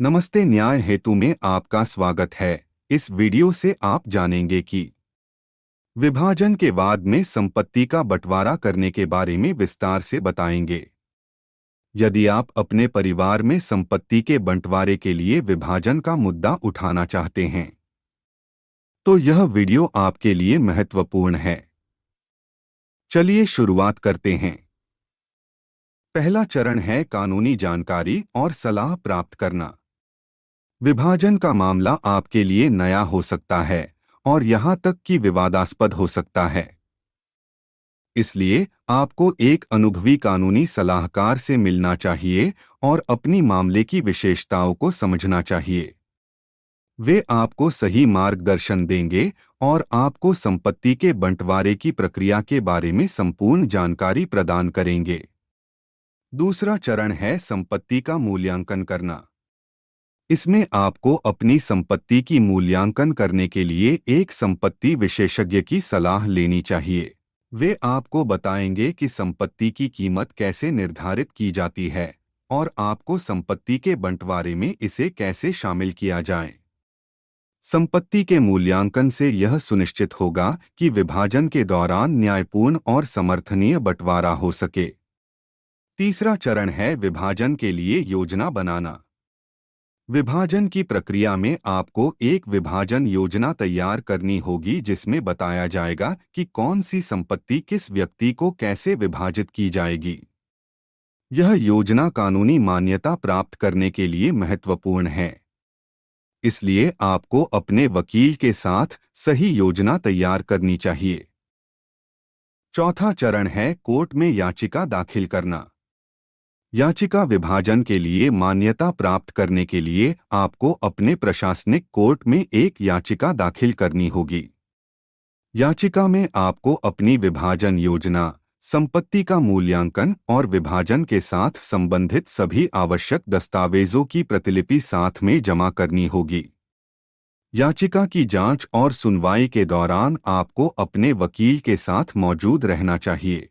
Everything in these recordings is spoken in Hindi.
नमस्ते, न्याय हेतु में आपका स्वागत है। इस वीडियो से आप जानेंगे कि विभाजन के बाद में संपत्ति का बंटवारा करने के बारे में विस्तार से बताएंगे। यदि आप अपने परिवार में संपत्ति के बंटवारे के लिए विभाजन का मुद्दा उठाना चाहते हैं तो यह वीडियो आपके लिए महत्वपूर्ण है। चलिए शुरुआत करते हैं। पहला चरण है कानूनी जानकारी और सलाह प्राप्त करना। विभाजन का मामला आपके लिए नया हो सकता है और यहां तक कि विवादास्पद हो सकता है। इसलिए आपको एक अनुभवी कानूनी सलाहकार से मिलना चाहिए और अपनी मामले की विशेषताओं को समझना चाहिए। वे आपको सही मार्गदर्शन देंगे और आपको संपत्ति के बंटवारे की प्रक्रिया के बारे में संपूर्ण जानकारी प्रदान करेंगे। दूसरा चरण है संपत्ति का मूल्यांकन करना। इसमें आपको अपनी संपत्ति की मूल्यांकन करने के लिए एक संपत्ति विशेषज्ञ की सलाह लेनी चाहिए। वे आपको बताएंगे कि संपत्ति की कीमत कैसे निर्धारित की जाती है और आपको संपत्ति के बंटवारे में इसे कैसे शामिल किया जाए। संपत्ति के मूल्यांकन से यह सुनिश्चित होगा कि विभाजन के दौरान न्यायपूर्ण और समर्थनीय बंटवारा हो सके। तीसरा चरण है विभाजन के लिए योजना बनाना। विभाजन की प्रक्रिया में आपको एक विभाजन योजना तैयार करनी होगी जिसमें बताया जाएगा कि कौन सी संपत्ति किस व्यक्ति को कैसे विभाजित की जाएगी। यह योजना कानूनी मान्यता प्राप्त करने के लिए महत्वपूर्ण है, इसलिए आपको अपने वकील के साथ सही योजना तैयार करनी चाहिए। चौथा चरण है कोर्ट में याचिका दाखिल करना। याचिका विभाजन के लिए मान्यता प्राप्त करने के लिए आपको अपने प्रशासनिक कोर्ट में एक याचिका दाखिल करनी होगी। याचिका में आपको अपनी विभाजन योजना, संपत्ति का मूल्यांकन और विभाजन के साथ संबंधित सभी आवश्यक दस्तावेजों की प्रतिलिपि साथ में जमा करनी होगी। याचिका की जांच और सुनवाई के दौरान आपको अपने वकील के साथ मौजूद रहना चाहिए।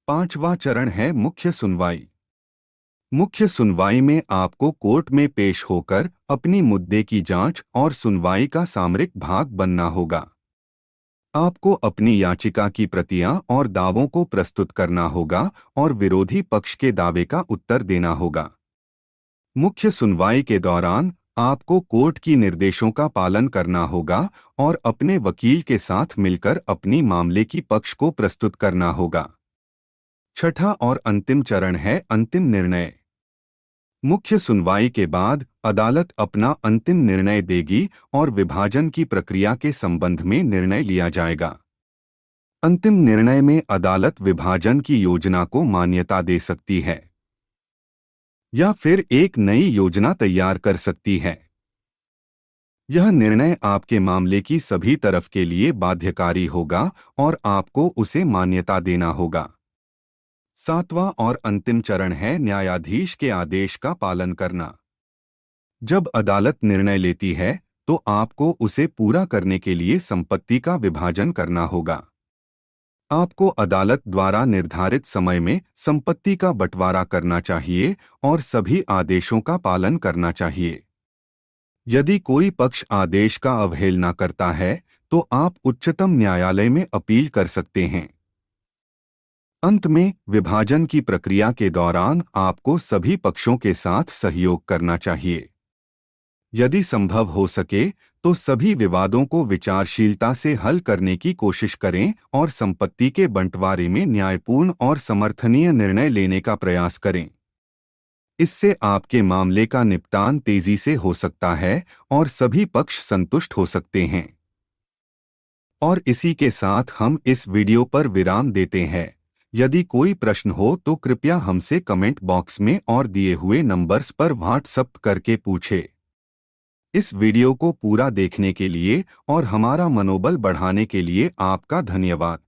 पांचवा चरण है मुख्य सुनवाई। मुख्य सुनवाई में आपको कोर्ट में पेश होकर अपनी मुद्दे की जांच और सुनवाई का सामरिक भाग बनना होगा। आपको अपनी याचिका की प्रतियां और दावों को प्रस्तुत करना होगा और विरोधी पक्ष के दावे का उत्तर देना होगा। मुख्य सुनवाई के दौरान आपको कोर्ट की निर्देशों का पालन करना होगा और अपने वकील के साथ मिलकर अपनी मामले की पक्ष को प्रस्तुत करना होगा। छठा और अंतिम चरण है अंतिम निर्णय। मुख्य सुनवाई के बाद अदालत अपना अंतिम निर्णय देगी और विभाजन की प्रक्रिया के संबंध में निर्णय लिया जाएगा। अंतिम निर्णय में अदालत विभाजन की योजना को मान्यता दे सकती है या फिर एक नई योजना तैयार कर सकती है। यह निर्णय आपके मामले की सभी तरफ के लिए बाध्यकारी होगा और आपको उसे मान्यता देना होगा। सातवां और अंतिम चरण है न्यायाधीश के आदेश का पालन करना। जब अदालत निर्णय लेती है तो आपको उसे पूरा करने के लिए संपत्ति का विभाजन करना होगा। आपको अदालत द्वारा निर्धारित समय में संपत्ति का बंटवारा करना चाहिए और सभी आदेशों का पालन करना चाहिए। यदि कोई पक्ष आदेश का अवहेलना करता है तो आप उच्चतम न्यायालय में अपील कर सकते हैं। अंत में विभाजन की प्रक्रिया के दौरान आपको सभी पक्षों के साथ सहयोग करना चाहिए। यदि संभव हो सके तो सभी विवादों को विचारशीलता से हल करने की कोशिश करें और संपत्ति के बंटवारे में न्यायपूर्ण और समर्थनीय निर्णय लेने का प्रयास करें। इससे आपके मामले का निपटान तेजी से हो सकता है और सभी पक्ष संतुष्ट हो सकते हैं। और इसी के साथ हम इस वीडियो पर विराम देते हैं। यदि कोई प्रश्न हो तो कृपया हमसे कमेंट बॉक्स में और दिए हुए नंबर्स पर व्हाट्सएप करके पूछें। इस वीडियो को पूरा देखने के लिए और हमारा मनोबल बढ़ाने के लिए आपका धन्यवाद।